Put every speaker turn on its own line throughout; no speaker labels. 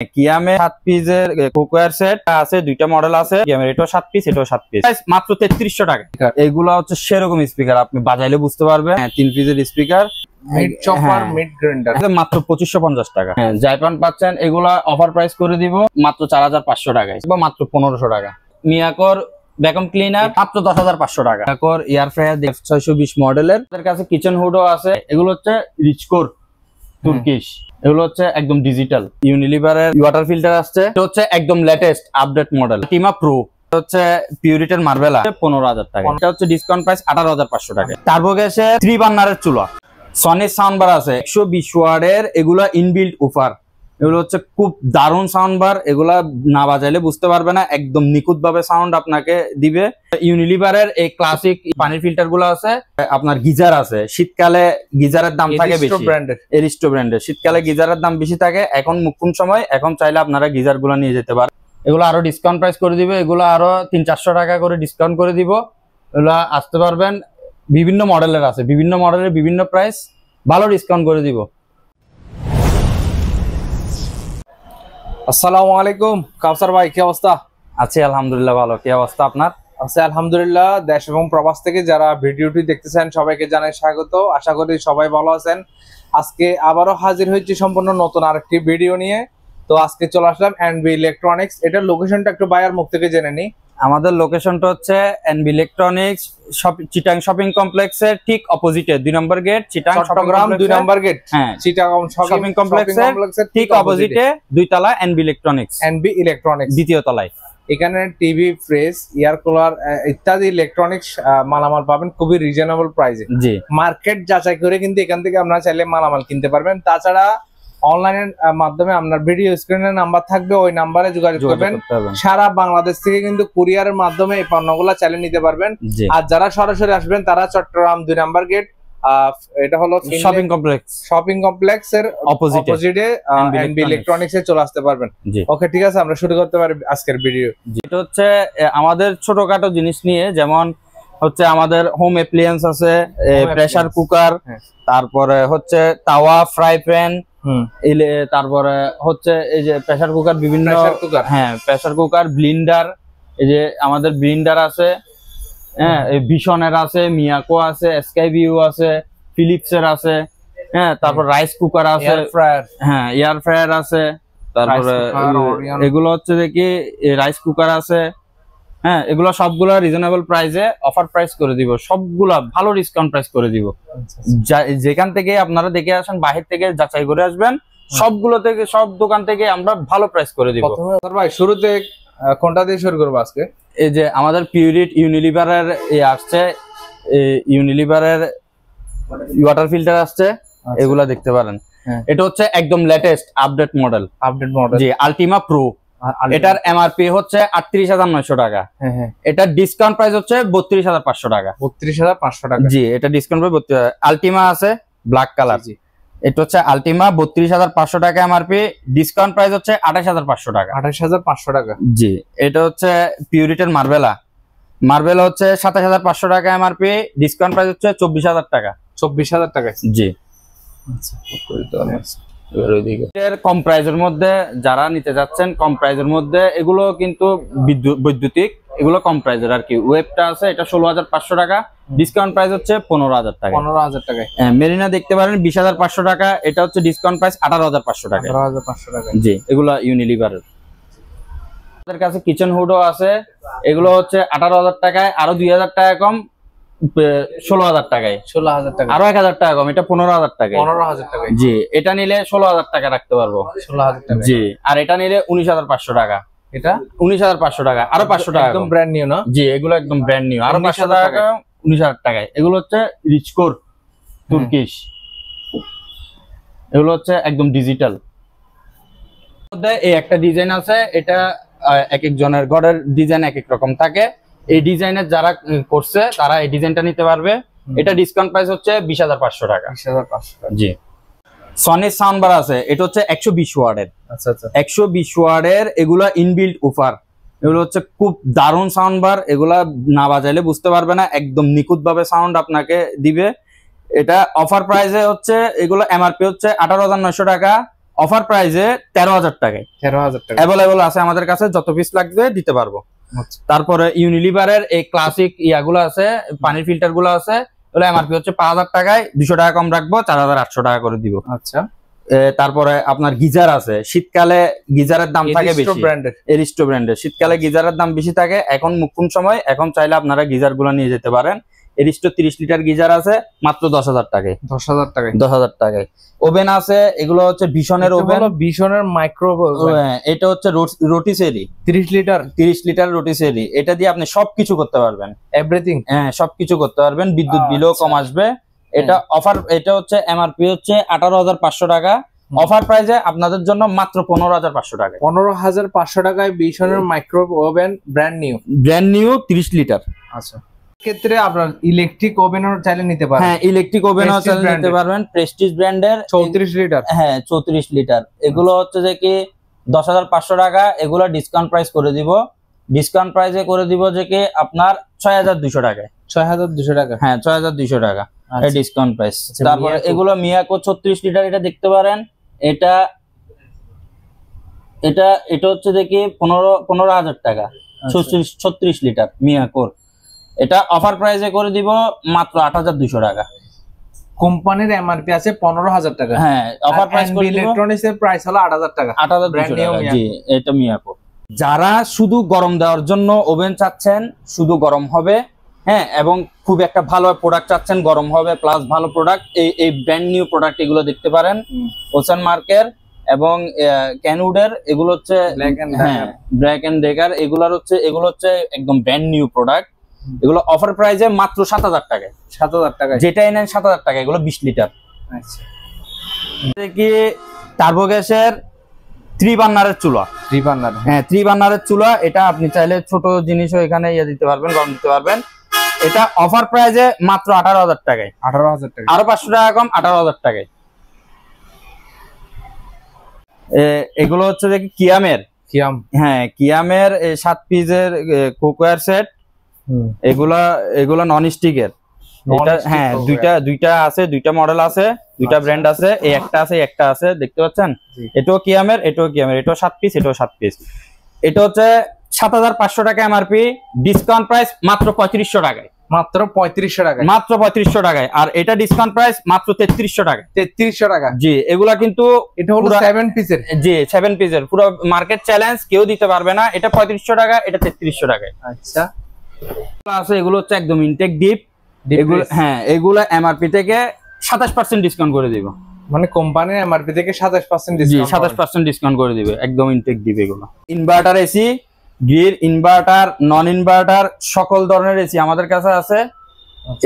কিয়ামে 7 পিসের cookware set আছে, দুইটা মডেল আছে। কিয়ামের এটাও 7 পিস, এটাও 7 পিস, মাত্র 3300 টাকা। এইগুলা হচ্ছে সেরকম স্পিকার, আপনি বাজাইলে বুঝতে পারবেন। 3 পিসের speaker,
mid chopper, mid grinder,
মাত্র 2550 টাকা। জাইপান পাচ্ছেন, এগুলা অফার প্রাইস করে দিব মাত্র 4500 টাকায়, বা মাত্র 1500 টাকা। মিয়াকর ভ্যাকুয়াম ক্লিনার মাত্র 10500 টাকা। মিয়াকর এয়ার ফ্রায়ার 620 মডেলের। আমাদের কাছে কিচেন হুডও আছে, এগুলো হচ্ছে রিচকোর তুর্কিশ, এগুলো হচ্ছে একদম ডিজিটাল। ইউনিলিভারের ওয়াটার ফিল্টার আসছে, এটা হচ্ছে একদম লেটেস্ট আপডেট মডেল। টিমা প্রো হচ্ছে পিউরিটের মার্বেলা 15000 টাকা। এটা হচ্ছে ডিসকাউন্ট প্রাইস 18500 টাকা। টার্বো গ্যাসের 3 বার্নারের চুলা। সনি সাউন্ডবার আছে 120 ওয়াটের, এগুলা ইনবিল্ট উফার। এগুলো হচ্ছে খুব দারুণ সাউন্ড বার, এগুলা না বাজাইলে বুঝতে পারবে না, একদম নিখুঁত ভাবে সাউন্ড আপনাকে দিবে। ইউনিলিভারের এই ক্লাসিক পানির ফিল্টার গুলো আছে। আপনার গিজার আছে, শীতকালে গিজারের দাম থাকে বেশি, এরিস্টো ব্র্যান্ডের। শীতকালে গিজারের দাম বেশি থাকে, এখন মুকুম সময়, এখন চাইলে আপনারা গিজার গুলো নিয়ে যেতে পারেন। এগুলো আরো ডিসকাউন্ট প্রাইস করে দিবে, এগুলো আরো 300-400 টাকা করে ডিসকাউন্ট করে দিব। এগুলো আসতে পারবেন, বিভিন্ন মডেলের আছে, বিভিন্ন মডেলের বিভিন্ন প্রাইস, ভালো ডিসকাউন্ট করে দিব।
আসসালামু আলাইকুম কাউসার ভাই, কি অবস্থা?
আছি আলহামদুলিল্লাহ ভালো, কি অবস্থা আপনার?
আছে আলহামদুলিল্লাহ। দেশ এবং প্রবাস থেকে যারা ভিডিওটি দেখতেছেন সবাইকে জানাই স্বাগত, আশা করি সবাই ভালো আছেন। আজকে আবারও হাজির হয়েছি সম্পূর্ণ নতুন আরেকটি ভিডিও নিয়ে। তো আজকে চলে আসলাম এনবি ইলেকট্রনিক্স। এটার লোকেশনটা একটু বায়ার মুখ থেকে জেনে নিই।
আমাদের লোকেশনটা হচ্ছে এনবি ইলেকট্রনিক্স চিটাং শপিং কমপ্লেক্সের ঠিক অপোজিটে 2 নম্বর গেট, চিটাং
চট্টগ্রাম 2 নম্বর গেট।
হ্যাঁ,
চিটাং
শপিং কমপ্লেক্সের ঠিক অপোজিটে 2 তলা এনবি ইলেকট্রনিক্স দ্বিতীয় তলায়।
এখানে টিভি, ফ্রিজ, এয়ার কুলার ইত্যাদি ইলেকট্রনিক্স মালামাল পাবেন খুবই রিজনেবল প্রাইসে।
জি, মার্কেট
যাচাই করে কিন্তু এখান থেকে আপনারা চাইলে মালামাল কিনতে পারবেন। তাছাড়া অনলাইনের মাধ্যমে আপনার ভিডিও স্ক্রিনের নাম্বার থাকবে, ওই নাম্বারে যোগাযোগ করবেন। সারা বাংলাদেশ থেকে কিন্তু কুরিয়ারের মাধ্যমে এই পণ্যগুলো চালিয়ে নিতে পারবেন। আর যারা সরাসরি আসবেন তারা চট্টগ্রাম 2 নম্বর গেট, এটা হলো শপিং কমপ্লেক্সের অপোজিটে এনবি ইলেকট্রনিক্স এ চলে আসতে পারবেন। ওকে, ঠিক আছে, আমরা শুরু করতে পারি আজকের ভিডিও।
যেটা হচ্ছে আমাদের ছোটখাটো জিনিস নিয়ে, যেমন হচ্ছে আমাদের হোম অ্যাপ্লিয়েন্স আছে, প্রেসার কুকার, তারপরে হচ্ছে তাওয়া, ফ্রাই প্যান, তারপরে হচ্ছে এই যে প্রেসার কুকার, বিভিন্ন প্রেসার কুকার, ব্লিন্ডার, এই যে আমাদের ব্লিন্ডার আছে, হ্যাঁ, ভিশনের আছে, মিয়াকো আছে, স্কাইভিউ আছে, ফিলিপসের আছে, হ্যাঁ, তারপর রাইস কুকার আছে, হ্যাঁ, এয়ার ফ্রায়ার আছে, তারপরে এগুলো হচ্ছে দেখি রাইস কুকার আছে, হ্যাঁ, এগুলো সবগুলা রিজনেবল প্রাইসে অফার প্রাইস করে দিব, সবগুলা ভালো ডিসকাউন্ট প্রাইস করে দিব। যেখান থেকে আপনারা দেখে আসেন, বাহির থেকে যাচাই করে আসবেন, সবগুলো থেকে, সব দোকান থেকে আমরা ভালো প্রাইস করে দিব।
ভাই শুরুতে কোনটা দিয়ে শুরু করবো আজকে?
এই যে আমাদের পিউরিট ইউনিলিভারের আসছে, ইউনিলিভারের ওয়াটার ফিল্টার আসছে, এগুলা দেখতে পারেন। এটা হচ্ছে একদম লেটেস্ট আপডেট মডেল জি, আলটিমা প্রো। এটার এমআরপি হচ্ছে 38900 টাকা। এটার ডিসকাউন্ট প্রাইস হচ্ছে 32500 টাকা।
32500 টাকা
জি, এটা ডিসকাউন্ট প্রাইস। আলটিমা আছে ব্ল্যাক কালার, এটা হচ্ছে আলটিমা 32500 টাকা এমআরপি, ডিসকাউন্ট প্রাইস হচ্ছে 28500 টাকা।
28500 টাকা
জি। এটা হচ্ছে পিউরিটের মার্বেলা হচ্ছে 27500 টাকা এমআরপি, ডিসকাউন্ট প্রাইস হচ্ছে 24000 টাকা।
24000 টাকা
জি। কম প্রাইজের মধ্যে যারা নিতে যাচ্ছেন, কম প্রাইজের মধ্যে, এগুলো কিন্তু বৈদ্যুতিক, এগুলো কম প্রাইজের আর কি। ওয়েবটা আছে, এটা 16500 টাকা, ডিসকাউন্ট প্রাইস হচ্ছে 15000 টাকা।
15000 টাকায়।
মেরিনা দেখতে পারেন 20500 টাকা, এটা হচ্ছে ডিসকাউন্ট প্রাইস 18500 টাকা।
18500 টাকা
জি, এগুলো ইউনিলিভারের। আমাদের কাছে কিচেন হুডও আছে, এগুলো হচ্ছে 18000 টাকায়, আরো 2000 টাকা কম, 16000 টাকায়।
16000 টাকা,
আরো 1000 টাকা কম, এটা 15000 টাকা।
15000 টাকা।
জি, এটা নিলে 16000 টাকা রাখতে পারবো।
16000 টাকা।
জি, আর এটা নিলে 19500 টাকা।
এটা
19500 টাকা, আরো 500 টাকা
একদম ব্র্যান্ড নিউ না?
জি, এগুলো একদম ব্র্যান্ড নিউ, আরো 500 টাকা, 19000 টাকায়। এগুলো হচ্ছে রিচকোর তুর্কিশ, এগুলো হচ্ছে একদম ডিজিটাল। এই একটা ডিজাইন আছে, এটা এক এক জনের ঘরের ডিজাইন এক এক রকম থাকে। এই ডিজাইনের যারা করছে তারা এই ডিজাইনটা নিতে পারবে। এটা ডিসকাউন্ট প্রাইস হচ্ছে 20500 টাকা।
20500 টাকা।
জি। সনি সাউন্ডবার আছে, এটা হচ্ছে 120 ওয়াটের।
আচ্ছা আচ্ছা,
120 ওয়াটের, এগুলা ইনবিল্ট উফার। এগুলো হচ্ছে খুব দারুণ সাউন্ডবার, এগুলা না বাজাইলে বুঝতে পারবে না, একদম নিখুঁত ভাবে সাউন্ড আপনাকে দিবে। এটা অফার প্রাইসে হচ্ছে, এগুলো এমআরপি হচ্ছে 18900 টাকা, অফার প্রাইসে 13,000 টাকায়।
13,000 টাকা
অ্যাভেলেবল আছে আমাদের কাছে, যত পিস লাগবে দিতে পারবো। তারপরে ইউনিলিভারের এই ক্লাসিক ইয়াগুলো আছে, পানির ফিল্টার গুলো আছে, ওগুলো এমআরপি হচ্ছে 5,000 টাকায়, 200 টাকা কম রাখবো, 4,800 টাকা করে দিব।
আচ্ছা।
তারপরে আপনার গিজার আছে, শীতকালে গিজারের দাম থাকে বেশি, এরিস্টো ব্র্যান্ডের। শীতকালে গিজারের দাম বেশি থাকে, এখন মুকুম সময়, এখন চাইলে আপনারা গিজার গুলো নিয়ে যেতে পারেন। এরিস্টো 30 লিটার গিজার আছে মাত্র 10,000 টাকায়।
10,000 টাকায়
10,000 টাকায়। ওভেন আছে, এগুলো হচ্ছে ভিশনের ওভেন,
ভিশনের মাইক্রো।
এটা হচ্ছে রোটিসেরি
30 লিটার
30 লিটার রোটিসেরি। এটা দিয়ে আপনি সবকিছু করতে পারবেন,
এভরিথিং।
হ্যাঁ সবকিছু করতে পারবেন, বিদ্যুৎ বিলও কম আসবে। এটা অফার, এটা হচ্ছে এমআরপি হচ্ছে 18,500 টাকা। অফার প্রাইসে আপনাদের জন্য মাত্র 15,500 টাকা।
15,500 টাকায় ভিশনের micro oven, brand new 30 litre. আচ্ছা, ক্ষেত্রে আপনার ইলেকট্রিক ওভেনও চাইলে নিতে পারেন।
হ্যাঁ ইলেকট্রিক ওভেনও চাইলে নিতে পারবেন, প্রেস্টিজ ব্র্যান্ডের
34 লিটার।
হ্যাঁ 34 লিটার। এগুলো হচ্ছে যে কি 10,500 টাকা। এগুলো ডিসকাউন্ট প্রাইস করে দিব, ডিসকাউন্ট প্রাইসে করে দিব যে কি আপনার 6,200 টাকায়।
6,200 টাকা।
হ্যাঁ 6,200 টাকা ডিসকাউন্ট প্রাইস। তারপরে এগুলো মিয়াকো 36 লিটার, এটা দেখতে পারেন। এটা এটা এটা হচ্ছে দেখি 15,000 টাকা, 36 লিটার মিয়াকোর। এটা অফার প্রাইসে করে দিব মাত্র 8,200 টাকা।
কোম্পানির এমআরপি আছে 15,000 টাকা।
হ্যাঁ অফার প্রাইস করে দিব,
ইলেকট্রনিক্স এর প্রাইস হলো 8,000 টাকা।
8,200 টাকা। জি এটা মিয়াকো। যারা শুধু গরম দেওয়ার জন্য ওভেন চাচ্ছেন, শুধু গরম হবে, হ্যাঁ, এবং খুব একটা ভালো প্রোডাক্ট চাচ্ছেন, গরম হবে প্লাস ভালো প্রোডাক্ট, এই ব্র্যান্ড নিউ প্রোডাক্ট এগুলো দেখতে পারেন। ওশান মার্কের এবং ক্যানউডের, এগুলো হচ্ছে ব্ল্যাক এন্ড ডেকার, এগুলো হচ্ছে একদম ব্র্যান্ড নিউ প্রোডাক্ট। এগুলো অফার প্রাইসে মাত্র 7,000 টাকায়।
7,000 টাকা
যেটাই নেন 7,000 টাকা। এগুলো 20 লিটার।
আচ্ছা,
কি টার্বো গ্যাসের 3 বার্নারের চুলা।
3 বার্নার,
হ্যাঁ 3 বার্নারের চুলা। এটা আপনি চাইলে ছোট জিনিসও এখানে দিতে পারবেন, গরম দিতে পারবেন। এটা অফার প্রাইসে মাত্র 18,000 টাকায়।
18,000 টাকা,
আরো 500 টাকা কম, 18,000 টাকায়। এগুলো হচ্ছে যে কিয়ামের, হ্যাঁ কিয়ামের 7 পিসের কুকওয়্যার সেট। এগুলা নন স্টিকের। এটা হ্যাঁ দুইটা আছে, দুইটা মডেল আছে, দুইটা ব্র্যান্ড আছে। এই একটা আছে দেখতে পাচ্ছেন। এটাও কিয়ামের, এটাও 7 পিস, এটাও 7 পিস। এটা হচ্ছে 7,500 টাকা এমআরপি, ডিসকাউন্ট প্রাইস মাত্র 3500 টাকায়।
মাত্র 3500 টাকা,
মাত্র 3500 টাকায়। আর এটা ডিসকাউন্ট প্রাইস মাত্র 3300 টাকা।
3300 টাকা।
জি এগুলা কিন্তু
এটা হলো 7 পিসের।
জি 7 পিসের, পুরো মার্কেট চ্যালেঞ্জ, কেউ দিতে পারবে না। এটা 3500 টাকা, এটা 3300 টাকায়।
আচ্ছা
আছে, এগুলো হচ্ছে একদম ইনটেক ডিপ। এগুলো হ্যাঁ এগুলো এমআরপি থেকে 27% ডিসকাউন্ট করে দিব।
মানে কোম্পানির এমআরপি থেকে 27% ডিসকাউন্ট,
27% ডিসকাউন্ট করে দিবে, একদম ইনটেক ডিপ এগুলো। ইনভার্টার এসি, গ্রিল ইনভার্টার, নন ইনভার্টার, সকল ধরনের এসি আমাদের কাছে আছে।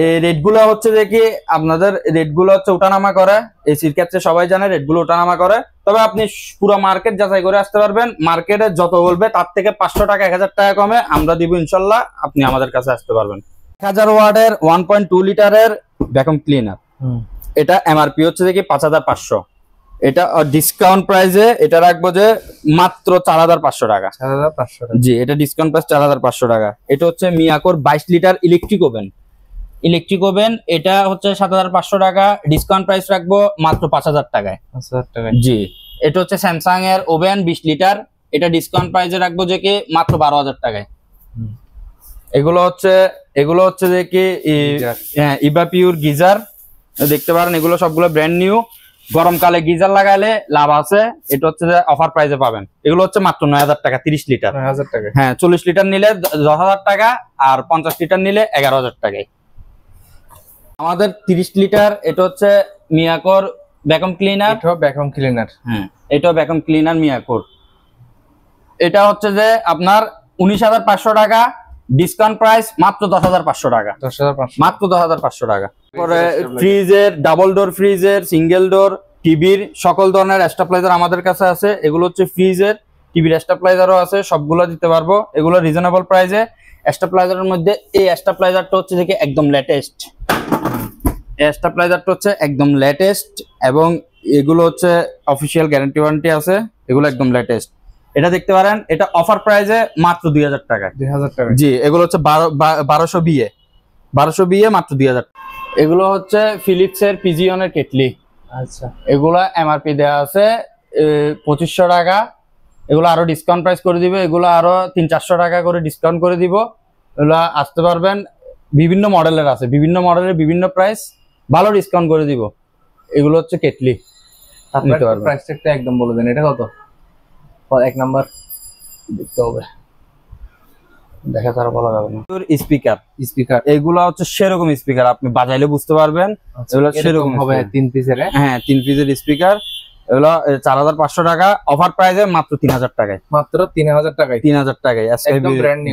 এই রেটগুলো হচ্ছে দেখি আপনাদের, রেটগুলো হচ্ছে ওঠানামা করে। এসির ক্ষেত্রে সবাই জানে রেটগুলো ওঠানামা করে, তবে আপনি পুরো মার্কেট যাচাই করে আসতে পারবেন। মার্কেটে যত বলবে তার থেকে 500 টাকা 1,000 টাকা কমে আমরা দিব ইনশাল্লাহ, আপনি আমাদের কাছে আসতে পারবেন। 1000 ওয়াটের 1.2 লিটারের ভ্যাকুয়াম ক্লিনার, এটা এমআরপি হচ্ছে দেখি 5,500। এটা ডিসকাউন্ট প্রাইসে এটা রাখবো যে মাত্র 4,500 টাকা।
4,500 টাকা,
জি এটা ডিসকাউন্ট প্রাইস 4,500 টাকা। এটা হচ্ছে মিয়াকোর 22 লিটার ইলেকট্রিক ওভেন, এটা হচ্ছে 7,500 টাকা, ডিসকাউন্ট প্রাইস রাখবো মাত্র 5,000 টাকায়।
5,000 টাকা।
জি এটা হচ্ছে স্যামসাং এর ওভেন 20 লিটার, এটা ডিসকাউন্ট প্রাইসে রাখবো যে কি মাত্র 12,000 টাকায়। এগুলো হচ্ছে যে কি ইভাপিউর গিজার দেখতে পারেন। এগুলো সবগুলো ব্র্যান্ড নিউ, গরমকালে গিজার লাগাইলে লাভ আছে। এটা হচ্ছে যে অফার প্রাইসে পাবেন। এগুলো হচ্ছে মাত্র 9,000 টাকা, 30 লিটার।
9,000 টাকা,
হ্যাঁ 40 লিটার নিলে 10,000 টাকা, আর 50 লিটার নিলে 11,000 টাকায়। আমাদের 30 লিটার, এটা হচ্ছে মিয়াকোর ভ্যাকুয়াম ক্লিনার। হ্যাঁ এটাও ভ্যাকুয়াম ক্লিনার মিয়াকোর। এটা হচ্ছে যে আপনার 19,500 টাকা, ডিসকাউন্ট প্রাইস মাত্র 10,500 টাকা।
10,500,
মাত্র 10,500 টাকা। পরে ফ্রিজের, ডাবল ডোর ফ্রিজের, সিঙ্গেল ডোর, টিভির সকল ধরনের স্টেবিলাইজার আমাদের কাছে আছে। এগুলো হচ্ছে ফ্রিজের, টিভির স্টেবিলাইজারও আছে, সবগুলো দিতে পারবো। এগুলো রিজনেবল প্রাইসে। স্টেবিলাইজারের মধ্যে এই স্টেবিলাইজারটা হচ্ছে দেখি একদম লেটেস্ট। স্টেবিলাইজারটা হচ্ছে একদম লেটেস্ট, এবং এগুলো হচ্ছে অফিসিয়াল গ্যারান্টি ওয়ারেন্টি আছে, এগুলো একদম লেটেস্ট। এটা দেখতে পারেন, এটা অফার প্রাইসে মাত্র 2,000 টাকা।
2,000 টাকা।
জি এগুলো হচ্ছে 1200 বিয়ে মাত্র 2,000। এগুলো হচ্ছে ফিলিপস এর পিজিয়নের কেটলি।
আচ্ছা,
এগুলা এমআরপি দেওয়া আছে 2500 টাকা, এগুলো আরো ডিসকাউন্ট প্রাইস করে দিব, এগুলো আরো 300-400 টাকা করে ডিসকাউন্ট করে দিব। এগুলো আসতে পারবেন, বিভিন্ন মডেলের আছে, বিভিন্ন মডেলের বিভিন্ন প্রাইস, ভালো ডিসকাউন্ট করে দিব। এগুলো হচ্ছে কেটলি, নিতে পারবেন।
প্রাইসটা একদম বলে দেন, এটা কত? এক নাম্বার
দেখতে হবে, দেখা তারা বলা যাবে না।
স্পিকার
এগুলো হচ্ছে সেরকম স্পিকার, আপনি বাজাইলে বুঝতে পারবেন। এগুলো সেরকম
হবে 3 পিসের।
হ্যাঁ 3 পিসের স্পিকার। এগুলো 4500 টাকা, অফার প্রাইসে মাত্র 3000 টাকায়।
মাত্র 3000 টাকায়।
3000 টাকায়
একদম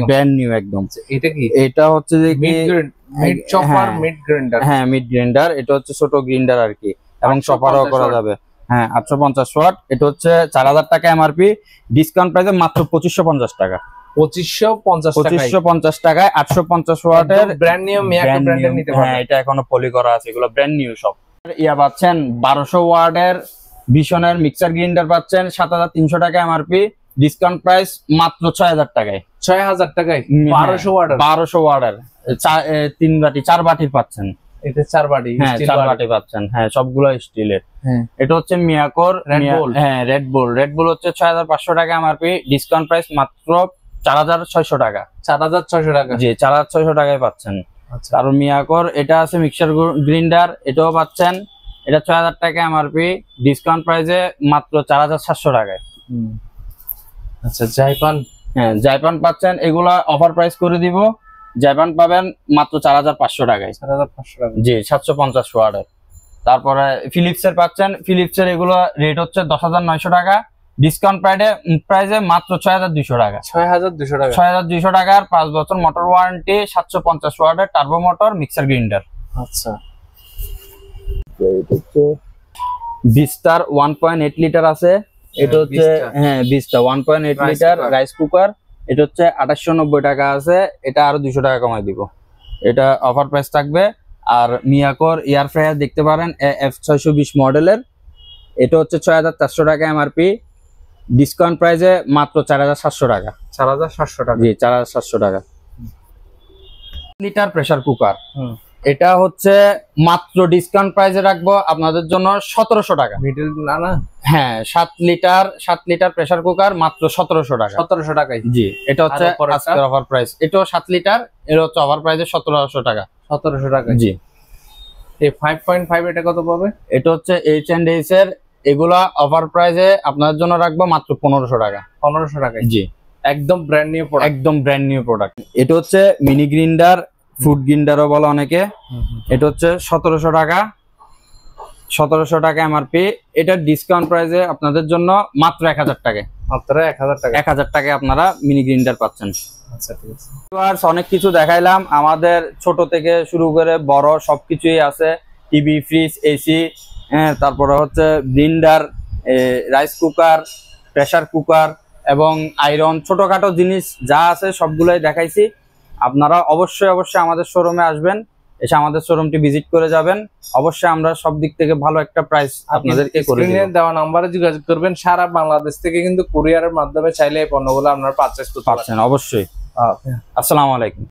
ব্র্যান্ড নিউ একদম।
এটা কি?
এটা হচ্ছে যে কি
মিড চপার, মিড গ্রাইন্ডার।
হ্যাঁ মিড গ্রাইন্ডার, এটা হচ্ছে ছোট গ্রাইন্ডার আর কি, এবং চপারও করা যাবে। হ্যাঁ 850 ওয়াট। এটা হচ্ছে 4000 টাকা এমআরপি, ডিসকাউন্ট প্রাইসে মাত্র 2550 টাকা।
2550
টাকায় 850 ওয়াটের
ব্র্যান্ড নিউ মিয়াকো ব্র্যান্ডের নিতে পারবেন।
হ্যাঁ এটা এখনো পলি করা আছে, এগুলো ব্র্যান্ড নিউ সব। ইয়া পাচ্ছেন 1200 ওয়াটের ভিশনের মিক্সার গ্রাইন্ডার পাচ্ছেন 7300 টাকা এমআরপি, ডিসকাউন্ট প্রাইস মাত্র 6000 টাকায়।
6000 টাকায় 1200 ওয়াটের।
1200 ওয়াটের 3 বাটি 4 বাটির পাচ্ছেন।
এটা 4 বাটি,
হ্যাঁ 4 বাটি পাচ্ছেন। হ্যাঁ সবগুলো স্টিলের। এটা হচ্ছে মিয়াকোর হ্যাঁ রেড বুল হচ্ছে 6500 টাকা এমআরপি, ডিসকাউন্ট প্রাইস মাত্র 4600 টাকা।
4600 টাকা,
জি 4600 টাকায় পাচ্ছেন।
আচ্ছা।
আর মিয়াকোর এটা আছে মিক্সার গ্রাইন্ডার, এটাও পাচ্ছেন, এটা 6000 টাকা এমআরপি, ডিসকাউন্ট প্রাইসে মাত্র 4700 টাকায়।
আচ্ছা জাইপান।
হ্যাঁ জাইপান পাচ্ছেন, এগুলা অফার প্রাইস করে দিব। জাইপান পাবেন মাত্র 4500 টাকায়।
4500 টাকা,
জি 750 ওয়াটের। তারপরে ফিলিপসের পাচ্ছেন, ফিলিপসের এগুলো রেট হচ্ছে 10900 টাকা, ডিসকাউন্ট প্রাইসে মাত্র 6200 টাকা।
6200 টাকা।
6200 টাকার 5 বছর মোটর ওয়ারেন্টি, 750 ওয়াটের টার্বো মোটর মিক্সার গ্রাইন্ডার।
আচ্ছা
বিস্টার 1.8 লিটার আছে, এটা হচ্ছে হ্যাঁ বিস্টার 1.8 লিটার রাইস কুকার, এটা হচ্ছে 2890 টাকা আছে, এটা আরো 200 টাকা কমাই দিব, এটা অফার প্রাইস থাকবে। আর মিয়াকোর এয়ার ফ্রায়ার দেখতে পারেন F620 মডেলের, এটা হচ্ছে 6400 টাকা এমআরপি, ডিসকাউন্ট প্রাইসে মাত্র 4700 টাকা।
4700 টাকা,
জি 4700 টাকা। লিটার প্রেসার কুকার, এটা হচ্ছে মাত্র ডিসকাউন্ট প্রাইসে রাখবো আপনাদের জন্য 1700 টাকা।
মিডল না
হ্যাঁ 7 লিটার প্রেসার কুকার মাত্র 1700 টাকা।
1700 টাকায়,
জি এটা হচ্ছে আজকের অফার প্রাইস। এটাও 7 লিটার, এর হচ্ছে অফার প্রাইসে 1700 টাকা।
1700 টাকা,
জি।
এই 5.5 এটা কত পাবে?
এটা হচ্ছে H&H এর, এগুলা অফার প্রাইসে আপনাদের জন্য রাখবো মাত্র 1500 টাকা।
1500 টাকায়,
জি
একদম ব্র্যান্ড নিউ প্রোডাক্ট,
একদম ব্র্যান্ড নিউ প্রোডাক্ট। এটা হচ্ছে মিনি গ্রাইন্ডার, ফুড গ্রাইন্ডারও বলে অনেকে। এটা হচ্ছে 1700 টাকা, 1700 টাকা এমআরপি, এটা ডিসকাউন্ট প্রাইসে আপনাদের জন্য মাত্র 1000 টাকা।
মাত্র 1000 টাকা,
1000 টাকায় আপনারা মিনি গ্রাইন্ডার পাচ্ছেন।
আচ্ছা ঠিক আছে।
অনেক কিছু দেখাইলাম, আমাদের ছোট থেকে শুরু করে বড় সবকিছুই আছে, টিভি, ফ্রিজ, এসি, হ্যাঁ তারপরে হচ্ছে grinder, rice cooker, pressure cooker এবং আয়রন, ছোটখাটো জিনিস যা আছে সবগুলাই দেখাইছি। আপনারা অবশ্যই আমাদের শোরুমে আসবেন, এসে আমাদের শোরুমটি ভিজিট করে যাবেন। অবশ্যই আমরা সব দিক থেকে ভালো একটা প্রাইস আপনাদেরকে করে দেব।
স্ক্রিনে দেওয়া নম্বরে যোগাযোগ করবেন, সারা বাংলাদেশ থেকে কিন্তু কুরিয়ারের মাধ্যমে চাইলে এই পণ্যগুলো আপনারা পারচেজ করতে পারছেন।
অবশ্যই। আসসালামু আলাইকুম।